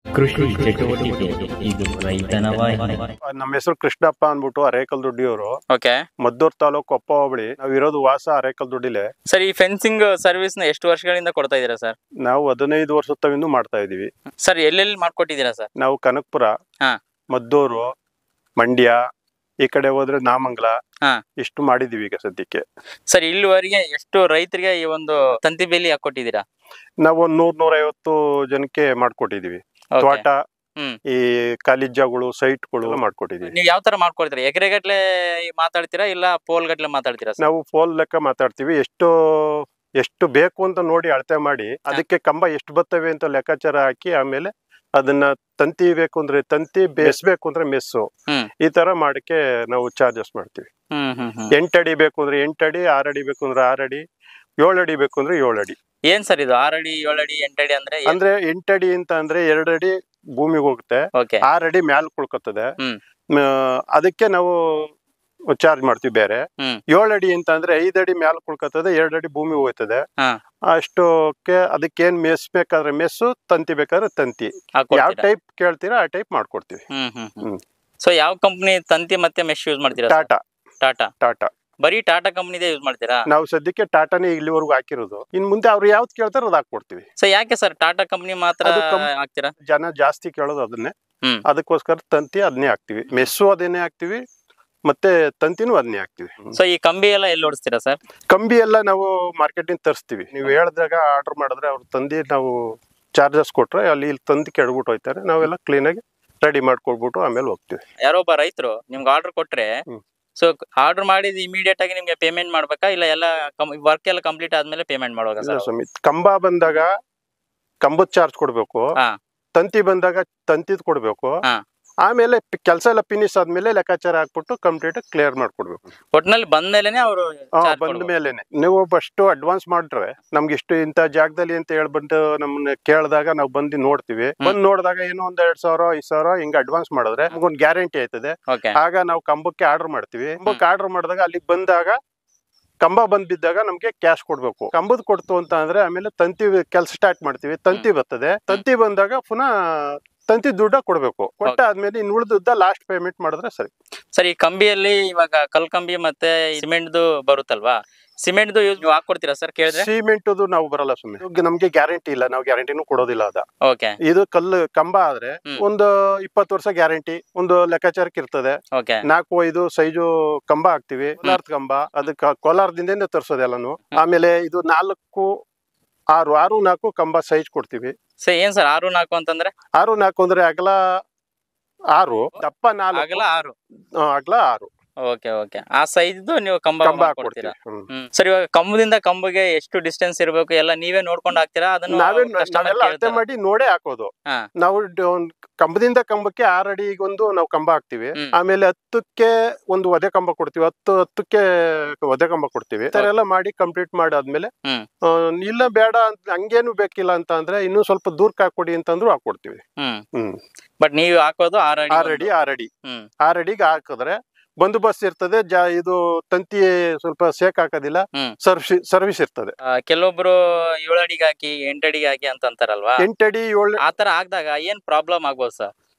ಕೃಷಿ ಚಟುವಟಿಕೆ ಇದು ರೈತನ ವಾಹಿನಿ. ನಮ್ಮ ಹೆಸರು ಕೃಷ್ಣಪ್ಪ ಅಂದ್ಬಿಟ್ಟು ಅರೇಕಲ್ ದುಡ್ಡಿಯವರು. ಓಕೆ, ಮದ್ದೂರು ತಾಲೂಕು ಕೊಪ್ಪ ಹೋಬಳಿ. ನಾವು ಇರೋದು ವಾಸ ಅರೇಕಲ್ ದುಡ್ಡಿಲೆ. ಸರ್, ಈ ಫೆನ್ಸಿಂಗ್ ಸರ್ವಿಸ್ ನ ಎಷ್ಟು ವರ್ಷಗಳಿಂದ ಕೊಡ್ತಾ ಇದ್ದೀರಾ ಸರ್? ನಾವು 15 ವರ್ಷದಿಂದ ಮಾಡ್ತಾ ಇದೀವಿ. ಸರ್, ಎಲ್ಲೆಲ್ಲಿ ಮಾಡ್ಕೊಟ್ಟಿದ್ದೀರಾ ಸರ್? ನಾವು ಕನಕಪುರ, ಮದ್ದೂರು, ಮಂಡ್ಯ, ಈ ಕಡೆ ಹೋದ್ರೆ ನಾಮಂಗಲ, ಇಷ್ಟು ಮಾಡಿದೀವಿ ಈಗ ಸದ್ಯಕ್ಕೆ. ಸರ್, ಇಲ್ಲಿವರೆಗೆ ಎಷ್ಟು ರೈತರಿಗೆ ಈ ಒಂದು ತಂತಿ ಬೇಲಿ ಹಾಕೊಟ್ಟಿದ್ದೀರಾ? ನಾವು ಒಂದು 100-150 ಜನಕ್ಕೆ ಮಾಡ್ಕೊಟ್ಟಿದೀವಿ. ತೋಟ, ಈ ಕಾಲೇಜಗಳು, ಸೈಟ್ಗಳು ಮಾಡ್ಕೊಟ್ಟಿದೀವಿ. ನೀವು ಯಾವ ತರ ಮಾಡ್ಕೊಡ್ತೀರಾ? ಎಕರೆಗಟ್ಲೆ ಮಾತಾಡ್ತೀರಾ ಇಲ್ಲ ಪೋಲ್ ಗಟ್ಲೆ ಮಾತಾಡ್ತೀರಾ? ನಾವು ಪೋಲ್ ಲೆಕ್ಕ ಮಾತಾಡ್ತೀವಿ. ಎಷ್ಟು ಬೇಕು ಅಂತ ನೋಡಿ ಅಳತೆ ಮಾಡಿ, ಅದಕ್ಕೆ ಕಂಬ ಎಷ್ಟು ಬರ್ತವೆ ಅಂತ ಲೆಕ್ಕಾಚಾರ ಹಾಕಿ, ಆಮೇಲೆ ಅದನ್ನ ತಂತಿ ಬೇಕು ಅಂದ್ರೆ ತಂತಿ, ಬೇಯಿಸ್ಬೇಕು ಅಂದ್ರೆ ಮೆಸ್ಸು, ಈ ತರ ಮಾಡಕ್ಕೆ ನಾವು ಚಾರ್ಜಸ್ ಮಾಡ್ತೀವಿ. 8 ಅಡಿ ಬೇಕು ಅಂದ್ರೆ 8 ಅಡಿ, 6 ಅಡಿ ಬೇಕು ಅಂದ್ರೆ 6 ಅಡಿ, 7 ಅಡಿ ಬೇಕು ಅಂದ್ರೆ 7 ಅಡಿ. ಏನ್ ಸರ್ ಇದು 6 ಅಡಿ 7 ಅಡಿ 8 ಅಡಿ ಅಂದ್ರೆ? 8 ಅಡಿ ಅಂತ ಅಂದ್ರೆ 2 ಅಡಿ ಭೂಮಿಗೆ ಹೋಗುತ್ತೆ, 6 ಅಡಿ ಮ್ಯಾಲ್ ಕುಳ್ಕೊತದೆ. ಅದಕ್ಕೆ ನಾವು ಚಾರ್ಜ್ ಮಾಡ್ತೀವಿ ಬೇರೆ. 7 ಅಡಿ ಅಂತ ಅಂದ್ರೆ 5 ಅಡಿ ಮ್ಯಾಲ್ ಕುಳ್ಕೊತದೆ, 2 ಅಡಿ ಭೂಮಿ ಹೋಗ್ತದೆ. ಅಷ್ಟಕ್ಕೆ ಅದಕ್ಕೇನ್ ಮೆಸ್ ಬೇಕಾದ್ರೆ ಮೆಸ್ಸು, ತಂತಿ ಬೇಕಾದ್ರೆ ತಂತಿ, ಯಾವ ಟೈಪ್ ಕೇಳ್ತೀರಾ ಆ ಟೈಪ್ ಮಾಡ್ಕೊಡ್ತೀವಿ. ಸೊ ಯಾವ ಕಂಪನಿ ತಂತಿ ಮತ್ತೆ ಮೆಶ್ ಯೂಸ್ ಮಾಡ್ತೀರಾ? ಟಾಟಾ. ಬರೀ ಟಾಟಾ ಕಂಪನಿದೇ ಯೂಸ್ ಮಾಡ್ತೀರಾ? ನಾವು ಸದ್ಯಕ್ಕೆ ಟಾಟಾನೇ ಇಲ್ಲಿವರೆಗೂ ಹಾಕಿರೋದು. ಇನ್ ಮುಂದೆ ಅವ್ರು ಯಾವ್ದು ಕೇಳ್ತಾರೋ ಅದ್ ಹಾಕೊಡ್ತೀವಿ. ಸೊ ಯಾಕೆ ಸರ್ ಟಾಟಾ ಕಂಪನಿ ಮಾತ್ರ ಹಾಕ್ತೀರಾ? ಜನ ಜಾಸ್ತಿ ಕೇಳೋದು ಅದನ್ನೇ, ಅದಕ್ಕೋಸ್ಕರ ತಂತಿ ಅದನ್ನೇ ಹಾಕ್ತಿವಿ. ಮೆಸ್ಸು ಅದನ್ನೇ ಹಾಕ್ತಿವಿ, ಮತ್ತೆ ತಂತಿನೂ ಅದನ್ನೇ ಹಾಕ್ತಿವಿ. ಸೊ ಈ ಕಂಬಿ ಎಲ್ಲ ಎಲ್ಲಿ ಓಡಿಸ್ತೀರಾ ಸರ್? ಕಂಬಿ ಎಲ್ಲ ನಾವು ಮಾರ್ಕೆಟಿಂದ ತರಿಸ್ತೀವಿ. ನೀವು ಹೇಳಿದಾಗ ಆರ್ಡರ್ ಮಾಡಿದ್ರೆ ಅವ್ರು ತಂದಿ ನಾವು ಚಾರ್ಜಸ್ ಕೊಟ್ರೆ ಅಲ್ಲಿ ತಂದಿ ಕೆಡಬಿಟ್ಟು ಹೋಯ್ತಾರೆ. ನಾವೆಲ್ಲ ಕ್ಲೀನ್ ಆಗಿ ರೆಡಿ ಮಾಡ್ಕೊಡ್ಬಿಟ್ಟು ಆಮೇಲೆ ಹೋಗ್ತೀವಿ. ಯಾರೋ ಒಬ್ಬ ರೈತರು ನಿಮ್ಗೆ ಆರ್ಡರ್ ಕೊಟ್ರೆ, ಸೊ ಆರ್ಡರ್ ಮಾಡಿದ್ ಇಮಿಡಿಯೇಟ್ ಆಗಿ ನಿಮ್ಗೆ ಪೇಮೆಂಟ್ ಮಾಡ್ಬೇಕಾ ಇಲ್ಲ ಎಲ್ಲ ವರ್ಕ್ ಎಲ್ಲ ಕಂಪ್ಲೀಟ್ ಆದ್ಮೇಲೆ ಪೇಮೆಂಟ್ ಮಾಡುವಾಗ? ಕಂಬ ಬಂದಾಗ ಕಂಬದ ಚಾರ್ಜ್ ಕೊಡ್ಬೇಕು, ತಂತಿ ಬಂದಾಗ ತಂತಿದ್ ಕೊಡ್ಬೇಕು, ಆಮೇಲೆ ಕೆಲಸ ಎಲ್ಲ ಫಿನಿಶ್ ಆದ್ಮೇಲೆ ಲೆಕ್ಕಾಚಾರ ಹಾಕ್ಬಿಟ್ಟು ಕಂಪ್ಲೀಟ್ ಕ್ಲಿಯರ್ ಮಾಡ್ಕೊಡ್ಬೇಕು. ಒಟ್ನಲ್ಲಿ ಬಂದ್ಮೇಲೆನೆ ಅವರು ಬಂದ ಮೇಲೆನೆ. ನೀವು ಫಸ್ಟ್ ಅಡ್ವಾನ್ಸ್ ಮಾಡ್ರೆ ನಮ್ಗೆ ಇಷ್ಟು ಇಂತ ಜಾಗದಲ್ಲಿ ಅಂತ ಹೇಳ್ಬಿಟ್ಟು ನಮ್ಮನ್ನ ಕೇಳಿದಾಗ ನಾವು ಬಂದು ನೋಡ್ತೀವಿ. ಬಂದ್ ನೋಡಿದಾಗ ಏನೋ 1,000 5,000 ಹಿಂಗ ಅಡ್ವಾನ್ಸ್ ಮಾಡಿದ್ರೆ ನಮ್ಗೊಂದು ಗ್ಯಾರಂಟಿ ಆಯ್ತದೆ. ಆಗ ನಾವು ಕಂಬಕ್ಕೆ ಆರ್ಡರ್ ಮಾಡ್ತೀವಿ. ಕಂಬಕ್ಕೆ ಆರ್ಡರ್ ಮಾಡಿದಾಗ ಅಲ್ಲಿಗೆ ಬಂದಾಗ ಕಂಬ ಬಂದ್ ಬಿದ್ದಾಗ ನಮ್ಗೆ ಕ್ಯಾಶ್ ಕೊಡ್ಬೇಕು. ಕಂಬದ್ ಕೊಡ್ತು ಅಂತ ಅಂದ್ರೆ ಆಮೇಲೆ ತಂತಿ ಕೆಲಸ ಸ್ಟಾರ್ಟ್ ಮಾಡ್ತೀವಿ. ತಂತಿ ಬರ್ತದೆ, ತಂತಿ ಬಂದಾಗ ಪುನಃ ತಂತಿ ದುಡ್ಡ ಕೊಡ್ಬೇಕು. ಕೊಟ್ಟಾದ್ಮೇಲೆ ಇನ್ನು ಉಳಿದ ಲಾಸ್ಟ್ ಪೇಮೆಂಟ್ ಮಾಡಿದ್ರೆ ಸರಿ. ಸರಿ, ಕಂಬಿಯಲ್ಲಿ ಇವಾಗ ಕಲ್ ಕಂಬಿ ಮತ್ತೆ ಸಿಮೆಂಟ್ ಬರುತ್ತಲ್ವಾ, ಸಿಮೆಂಟ್ ಯೂಸ್ ಹಾಕೊಡ್ತೀರಾ ಸರ್? ಕೇಳಿದ್ರೆ ಸಿಮೆಂಟ್ ನಾವು ಬರಲ್ಲ ಸುಮ್ಮನೆ, ನಮ್ಗೆ ಗ್ಯಾರಂಟಿ ಇಲ್ಲ, ನಾವು ಗ್ಯಾರಂಟಿನೂ ಕೊಡೋದಿಲ್ಲ ಅದ. ಇದು ಕಂಬ ಆದ್ರೆ ಒಂದು 20 ವರ್ಷ ಗ್ಯಾರಂಟಿ ಒಂದು ಲೆಕ್ಕಾಚಾರಕ್ಕೆ ಇರ್ತದೆ. 4-5 ಸೈಜು ಕಂಬ ಹಾಕ್ತಿವಿ. ಕೋಲಾರದ ಕಂಬ, ಅದಕ್ಕೆ ಕೋಲಾರದಿಂದ ತರಿಸೋದೆಲ್ಲಾನು. ಆಮೇಲೆ ಇದು 4-6 ಕಂಬ ಸೈಜ್ ಕೊಡ್ತೀವಿ. ಏನ್ ಸರ್ 6-4 ಅಂತಂದ್ರೆ? 6-4 ಅಂದ್ರೆ ಅಗಲ 6, ದಪ್ಪ 4, ಅಗಲ 6. ಓಕೆ, ಆ ಸೈಜ್ ನೀವು ಕಂಬ ಹಾಕೊಡ್ತೀರಾ? ಸರ್, ಇವಾಗ ಕಂಬದಿಂದ ಕಂಬಗೆ ಎಷ್ಟು ಡಿಸ್ಟೆನ್ಸ್ ಇರಬೇಕು ಎಲ್ಲ ನೀವೇ ನೋಡ್ಕೊಂಡು ಹಾಕ್ತೀರಾ? ಅದನ್ನ ಅಳತೆ ಮಾಡಿ ನೋಡೇ ಹಾಕೋದು. ನಾವು ಕಂಬದಿಂದ ಕಂಬಕ್ಕೆ 6 ಅಡಿಗೊಂದು ನಾವು ಕಂಬ ಹಾಕ್ತಿವಿ. ಆಮೇಲೆ 10ಕ್ಕೆ ಒಂದು ಒದೆ ಕಂಬ ಕೊಡ್ತೀವಿ, 10ಕ್ಕೆ ಒದೆ ಕಂಬ ಕೊಡ್ತೀವಿ. ಈ ತರ ಎಲ್ಲ ಮಾಡಿ ಕಂಪ್ಲೀಟ್ ಮಾಡಾದ್ಮೇಲೆ ಇಲ್ಲ ಬೇಡ ಹಂಗೇನು ಬೇಕಿಲ್ಲ ಅಂತ ಅಂದ್ರೆ ಇನ್ನೂ ಸ್ವಲ್ಪ ದೂರಕ್ಕೆ ಹಾಕೊಡಿ ಅಂತಂದ್ರು ಹಾಕೊಡ್ತೀವಿ. ಬಟ್ ನೀವು ಹಾಕೋದು 6 ಅಡಿಗೆ ಹಾಕಿದ್ರೆ ಬಂದೋಬಸ್ತ್ ಇರ್ತದೆ. ಇದು ತಂತಿ ಸ್ವಲ್ಪ ಸೇಕ್ ಹಾಕೋದಿಲ್ಲ, ಸರ್ವಿಸ್ ಇರ್ತದೆ. ಕೆಲವೊಬ್ರು 7 ಅಡಿಗೆ ಹಾಕಿ 8 ಅಡಿಗೆ ಹಾಕಿ ಅಂತ ಅಂತಾರಲ್ವಾ? 8 ಅಡಿ 7 ಆತರ ಹಾಕಿದಾಗ ಏನ್ ಪ್ರಾಬ್ಲಮ್ ಆಗ್ಬೋದು ಸರ್?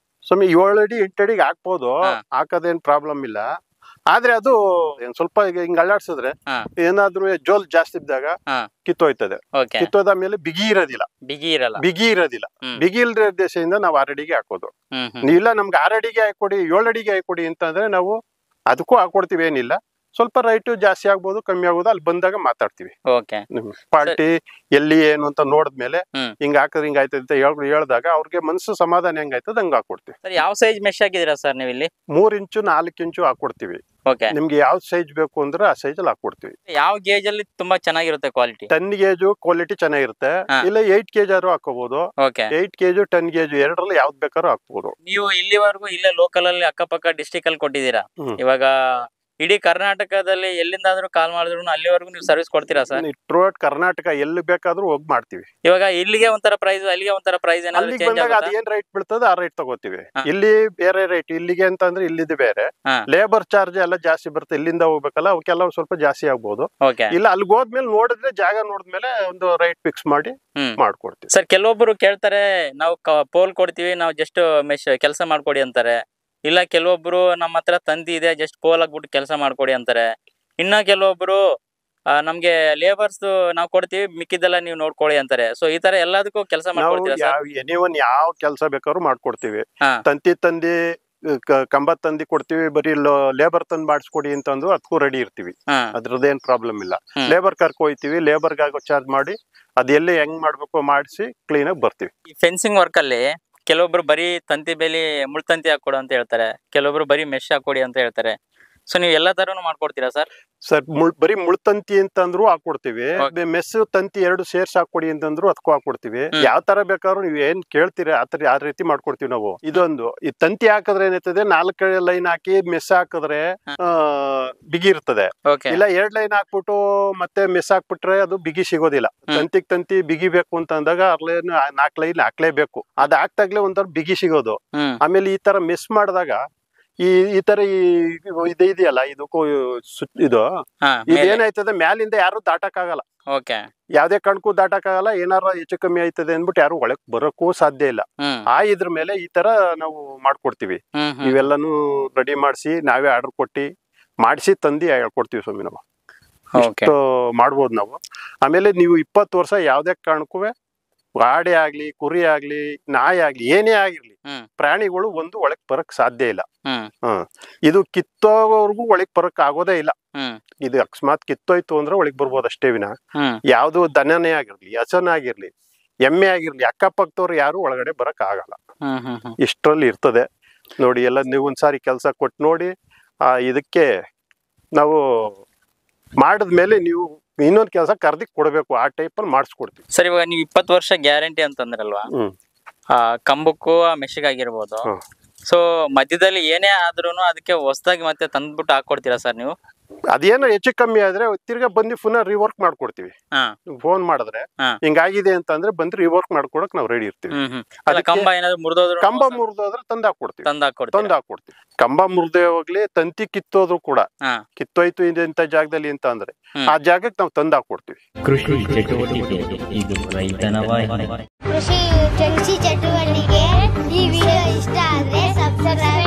ಸ್ವಾಮಿ 7 ಅಡಿ 8 ಅಡಿಗೆ ಹಾಕ್ಬೋದು, ಹಾಕೋದೇನ್ ಪ್ರಾಬ್ಲಮ್ ಇಲ್ಲ. ಆದ್ರೆ ಅದು ಸ್ವಲ್ಪ ಹಿಂಗ್ ಅಳ್ಳಾಡ್ಸಿದ್ರೆ ಏನಾದ್ರು ಜೋಲ್ ಜಾಸ್ತಿ ಇದ್ದಾಗ ಕಿತ್ತೋಯ್ತದೆ. ಕಿತ್ತೋದ ಮೇಲೆ ಬಿಗಿ ಇರೋದಿಲ್ಲ. ಬಿಗಿ ಇಲ್ದ ದೇಶದಿಂದ ನಾವು 6 ಅಡಿಗೆ ಹಾಕೋದು. ಇಲ್ಲ ನಮ್ಗೆ 6 ಅಡಿಗೆ ಹಾಕೊಡಿ 7 ಅಡಿಗೆ ಹಾಕೊಡಿ ಅಂತಂದ್ರೆ ನಾವು ಅದಕ್ಕೂ ಹಾಕೊಡ್ತೀವಿ. ಏನಿಲ್ಲ, ಸ್ವಲ್ಪ ರೈಟ್ ಜಾಸ್ತಿ ಆಗ್ಬೋದು ಕಮ್ಮಿ ಆಗ್ಬೋದು, ಅಲ್ಲಿ ಬಂದಾಗ ಮಾತಾಡ್ತೀವಿ. ಪಾರ್ಟಿ ಎಲ್ಲಿ ಏನು ಅಂತ ನೋಡಿದ್ಮೇಲೆ ಹಿಂಗ ಹಾಕಿದ್ರೆ ಹಿಂಗ ಆಯ್ತದೆ ಅಂತ ಹೇಳ್ದಾಗ ಅವ್ರಿಗೆ ಮನಸ್ಸು ಸಮಾಧಾನ ಹೆಂಗಾಯ್ತದ ಹಂಗ ಹಾಕೊಡ್ತೀವಿ. ಯಾವ ಸೈಜ್ ಮೆಶ್ ಹಾಕಿದೀರಾ ಸರ್ ನೀವು ಇಲ್ಲಿ? 3 ಇಂಚು 4 ಇಂಚು ಹಾಕೊಡ್ತೀವಿ. ನಿಮ್ಗೆ ಯಾವ ಸೈಜ್ ಬೇಕು ಅಂದ್ರೆ ಆ ಸೈಜ್ ಅಲ್ಲಿ ಹಾಕೊಡ್ತೀವಿ. ಯಾವ ಗೇಜ್ ಅಲ್ಲಿ ತುಂಬಾ ಚೆನ್ನಾಗಿರುತ್ತೆ ಕ್ವಾಲಿಟಿ? 10 ಗೇಜು ಕ್ವಾಲಿಟಿ ಚೆನ್ನಾಗಿರುತ್ತೆ. ಇಲ್ಲ 8 kg ಆದ್ರೂ ಹಾಕೋಬಹುದು. 8 kg 10 kg ಎರಡರಲ್ಲಿ ಯಾವ್ದು ಬೇಕಾದ್ರೂ ಹಾಕ್ಬೋದು. ನೀವು ಇಲ್ಲಿವರೆಗೂ ಇಲ್ಲೇ ಲೋಕಲ್ ಅಲ್ಲಿ ಅಕ್ಕಪಕ್ಕ ಡಿಸ್ಟ್ರಿಕ್ಟ್ ಅಲ್ಲಿ ಕೊಟ್ಟಿದ್ದೀರಾ. ಇವಾಗ ಇಡೀ ಕರ್ನಾಟಕದಲ್ಲಿ ಎಲ್ಲಿಂದಾದ್ರೂ ಕಾಲ್ ಮಾಡಿದ್ರು ಅಲ್ಲಿವರೆಗೂ ನೀವು ಸರ್ವಿಸ್ ಕೊಡ್ತೀರಾ ಸರ್? ಥ್ರೂಔಟ್ ಕರ್ನಾಟಕ ಎಲ್ಲಿ ಬೇಕಾದ್ರೂ ಹೋಗಿ ಮಾಡ್ತೀವಿ. ಇವಾಗ ಇಲ್ಲಿಗೆ ಒಂಥರ ಪ್ರೈಸ್, ಅಲ್ಲಿಗೆ ಒಂಥರ ಪ್ರೈಸ್ ಏನಾದ್ರು ಚೇಂಜ್ ಆಗುತ್ತಾ? ಅದು ಏನ್ ರೇಟ್ ಬೀಳ್ತದೆ ಆ ರೇಟ್ ತಗೋತೀವಿ. ಇಲ್ಲಿ ಬೇರೆ ರೇಟ್, ಇಲ್ಲಿಗೆ ಅಂತಂದ್ರೆ ಇಲ್ಲಿದೆ ಬೇರೆ. ಲೇಬರ್ ಚಾರ್ಜ್ ಎಲ್ಲ ಜಾಸ್ತಿ ಬರುತ್ತೆ, ಇಲ್ಲಿಂದ ಹೋಗ್ಬೇಕಲ್ಲ, ಅವಕ್ಕೆಲ್ಲ ಸ್ವಲ್ಪ ಜಾಸ್ತಿ ಆಗ್ಬಹುದು. ಇಲ್ಲ ಅಲ್ಲಿಗೆ ಹೋದ್ಮೇಲೆ ನೋಡಿದ್ರೆ, ಜಾಗ ನೋಡಿದ್ಮೇಲೆ ಒಂದು ರೇಟ್ ಫಿಕ್ಸ್ ಮಾಡಿ ಮಾಡ್ಕೊಡ್ತೀವಿ. ಸರ್ ಕೆಲವೊಬ್ರು ಕೇಳ್ತಾರೆ, ನಾವು ಪೋಲ್ ಕೊಡ್ತೀವಿ, ನಾವು ಜಸ್ಟ್ ಮೆಶ್ ಕೆಲಸ ಮಾಡ್ಕೊಡಿ ಅಂತಾರೆ. ಇಲ್ಲ ಕೆಲವೊಬ್ರು ನಮ್ಮ ಹತ್ರ ತಂದಿ ಇದೆ, ಜಸ್ಟ್ ಪೋಲ್ ಹಾಕ್ಬಿಟ್ಟು ಕೆಲಸ ಮಾಡ್ಕೊಡಿ ಅಂತಾರೆ. ಇನ್ನ ಕೆಲವೊಬ್ರು ನಮ್ಗೆ ಲೇಬರ್ಸ್ ನಾವು ಕೊಡ್ತೀವಿ, ಮಿಕ್ಕಿದೆಲ್ಲ ನೀವು ನೋಡ್ಕೊಳ್ಳಿ ಅಂತಾರೆ. ಸೊ ಈ ತರ ಎಲ್ಲದಕ್ಕೂ ಕೆಲಸ ಮಾಡ್ಕೊಡ್ತೀರಾ? ಎನಿವನ್ ಯಾವ ಕೆಲಸ ಬೇಕಾದ್ರೂ ಮಾಡ್ಕೊಡ್ತೀವಿ. ತಂದಿ ಕಂಬ ತಂದಿ ಕೊಡ್ತೀವಿ, ಬರೀ ಲೇಬರ್ ತಂದು ಮಾಡಿಸ್ಕೊಡಿ ಅಂತಂದ್ರು ಅದಕ್ಕೂ ರೆಡಿ ಇರ್ತೀವಿ. ಅದ್ರದ್ದೇನ್ ಪ್ರಾಬ್ಲಮ್ ಇಲ್ಲ. ಲೇಬರ್ ಕರ್ಕೊಯ್ತೀವಿ, ಲೇಬರ್ಗಾಗೋ ಚಾರ್ಜ್ ಮಾಡಿ ಅದೆಲ್ಲ ಹೆಂಗ್ ಮಾಡ್ಬೇಕು ಮಾಡಿಸಿ ಕ್ಲೀನ್ ಆಗಿ ಬರ್ತೀವಿ. ಈ ಫೆನ್ಸಿಂಗ್ ವರ್ಕ್ ಅಲ್ಲಿ ಕೆಲವೊಬ್ರು ಬರೀ ತಂತಿ ಬೇಲಿ ಮುಳ್ತಂತಿ ಹಾಕೊಡು ಅಂತ ಹೇಳ್ತಾರೆ, ಕೆಲವೊಬ್ರು ಬರೀ ಮೆಶ್ ಹಾಕೊಡಿ ಅಂತ ಹೇಳ್ತಾರೆ. ಸೊ ನೀವು ಎಲ್ಲಾ ತರನು ಮಾಡ್ಕೊಡ್ತೀರಾ ಸರ್? ಸರ್ ಬರೀ ಮುಳ್ತಂತಿ ಅಂತಂದ್ರು ಹಾಕೊಡ್ತೀವಿ, ಮೆಸ್ ತಂತಿ ಎರಡು ಸೇರ್ಸ್ ಹಾಕೊಡಿ ಅಂತಂದ್ರು ಅದಕ್ಕೂ ಹಾಕೊಡ್ತೀವಿ. ಯಾವ ತರ ಬೇಕಾದ್ರೂ ನೀವ್ ಏನ್ ಕೇಳ್ತೀರಿ ಆ ರೀತಿ ಮಾಡ್ಕೊಡ್ತೀವಿ ನಾವು. ಇದೊಂದು ಈ ತಂತಿ ಹಾಕಿದ್ರೆ ಏನಾಯ್ತದೆ, 4 ಲೈನ್ ಹಾಕಿ ಮೆಸ್ ಹಾಕಿದ್ರೆ ಬಿಗಿ ಇರ್ತದೆ. ಇಲ್ಲ 2 ಲೈನ್ ಹಾಕ್ಬಿಟ್ಟು ಮತ್ತೆ ಮೆಸ್ ಹಾಕ್ಬಿಟ್ರೆ ಅದು ಬಿಗಿ ಸಿಗೋದಿಲ್ಲ. ತಂತಿ ಬಿಗಿಬೇಕು ಅಂತ ಅಂದಾಗ 4 ಲೈನ್ ಹಾಕ್ಲೇಬೇಕು. ಅದ್ ಹಾಕ್ದಾಗ್ಲೇ ಒಂಥರ ಬಿಗಿ ಸಿಗೋದು. ಆಮೇಲೆ ಈ ತರ ಮೆಸ್ ಮಾಡಿದಾಗ ಈ ತರ ಇದೆಯಲ್ಲ, ಇದಕ್ಕೂ ಇದು ಏನಾಯ್ತದೆ, ಮ್ಯಾಲಿಂದ ಯಾರು ದಾಟಕ್ ಆಗಲ್ಲ, ಯಾವ್ದೇ ಕಣ್ಕು ದಾಟಕ್ ಆಗಲ್ಲ. ಏನಾರ ಹೆಚ್ಚು ಕಮ್ಮಿ ಆಯ್ತದೆ ಅಂದ್ಬಿಟ್ಟು ಯಾರು ಒಳಗ್ ಬರೋಕ್ಕೂ ಸಾಧ್ಯ ಇಲ್ಲ. ಇದ್ರ ಮೇಲೆ ಈ ತರ ನಾವು ಮಾಡ್ಕೊಡ್ತೀವಿ. ಇವೆಲ್ಲಾನು ರೆಡಿ ಮಾಡಿಸಿ ನಾವೇ ಆರ್ಡರ್ ಕೊಟ್ಟಿ ಮಾಡಿಸಿ ತಂದಿ ಹೇಳ್ಕೊಡ್ತೀವಿ ಸ್ವಾಮಿ. ನಾವು ಇಷ್ಟು ಮಾಡ್ಬೋದು ನಾವು. ಆಮೇಲೆ ನೀವು 20 ವರ್ಷ ಯಾವ್ದೇ ಕಾರಣಕ್ಕೂ ಆಡೆ ಆಗ್ಲಿ, ಕುರಿ ಆಗ್ಲಿ, ನಾಯಿ ಆಗ್ಲಿ, ಏನೇ ಆಗಿರ್ಲಿ, ಪ್ರಾಣಿಗಳು ಒಂದು ಒಳಗ್ ಬರಕ್ ಸಾಧ್ಯ ಇಲ್ಲ. ಇದು ಕಿತ್ತೋವರೆಗೂ ಒಳಗ್ ಬರಕ್ ಆಗೋದೇ ಇಲ್ಲ. ಇದು ಅಕಸ್ಮಾತ್ ಕಿತ್ತೋಯ್ತು ಅಂದ್ರೆ ಒಳಗ್ ಬರ್ಬೋದು ಅಷ್ಟೇ ವಿನ, ಯಾವ್ದು ದನನೇ ಆಗಿರ್ಲಿ, ಹಸನ ಆಗಿರ್ಲಿ, ಎಮ್ಮೆ ಆಗಿರ್ಲಿ, ಅಕ್ಕಪಕ್ಕದವ್ರು ಯಾರು ಒಳಗಡೆ ಬರಕ್ ಆಗಲ್ಲ. ಇಷ್ಟರಲ್ಲಿ ಇರ್ತದೆ ನೋಡಿ. ಎಲ್ಲ ನೀವು ಒಂದ್ಸಾರಿ ಕೆಲ್ಸ ಕೊಟ್ಟು ನೋಡಿ. ಇದಕ್ಕೆ ನಾವು ಮಾಡಿದ್ಮೇಲೆ ನೀವು ಇನ್ನೊಂದ್ ಕೆಲಸ ಕರ್ದಿ ಕೊಡ್ಬೇಕು, ಆ ಟೈಪ್ ಅಲ್ಲಿ ಮಾಡಿಸ್ಕೊಡ್ತೀವಿ. ಸರ್ ಇವಾಗ ನೀವು 20 ವರ್ಷ ಗ್ಯಾರಂಟಿ ಅಂತಂದ್ರಲ್ವಾ, ಕಂಬಕ್ಕೂ ಮೆಷಿಗಾಗಿರ್ಬೋದು. ಸೊ ಮಧ್ಯದಲ್ಲಿ ಏನೇ ಆದ್ರೂನು ಅದಕ್ಕೆ ಹೊಸದಾಗಿ ಮತ್ತೆ ತಂದ್ಬಿಟ್ಟು ಹಾಕೊಡ್ತೀರಾ ಸರ್ ನೀವು? ಅದೇನೋ ಹೆಚ್ಚು ಕಮ್ಮಿ ಆದ್ರೆ ತಿರ್ಗಾ ಬಂದು ಪುನಃ ರಿವರ್ಕ್ ಮಾಡ್ಕೊಡ್ತೀವಿ. ಫೋನ್ ಮಾಡಿದ್ರೆ ಹಿಂಗಾಗಿದೆ ಅಂತ ಅಂದ್ರೆ ಬಂದು ರಿವರ್ಕ್ ಮಾಡ್ಕೊಡಕ್ ನಾವು ರೆಡಿ ಇರ್ತೀವಿ. ಕಂಬ ಏನಾದ್ರು ಮುರಿದೋದ್ರೆ, ಕಂಬ ಮುರಿದೋದ್ರೆ ತಂದಾಕೊಡ್ತೀವಿ. ಕಂಬ ಮುರಿದೇ ಹೋಗ್ಲಿ, ತಂತಿ ಕಿತ್ತೋದ್ರು ಕೂಡ, ಕಿತ್ತೋಯ್ತು ಇಂಥ ಜಾಗದಲ್ಲಿ ಅಂತ ಅಂದ್ರೆ ಆ ಜಾಗಕ್ಕೆ ನಾವು ತಂದಾಕೊಡ್ತೀವಿ. ಕೃಷಿ ಚಟುವಟಿಕೆ ಇದು ರೈತನ ವಾಹಿನಿ. ಕೃಷಿ ಚಟುವಟಿಕೆ ಈ ವಿಡಿಯೋ ಇಷ್ಟ ಆದ್ರೆ ಸಬ್ಸ್ಕ್ರೈಬ್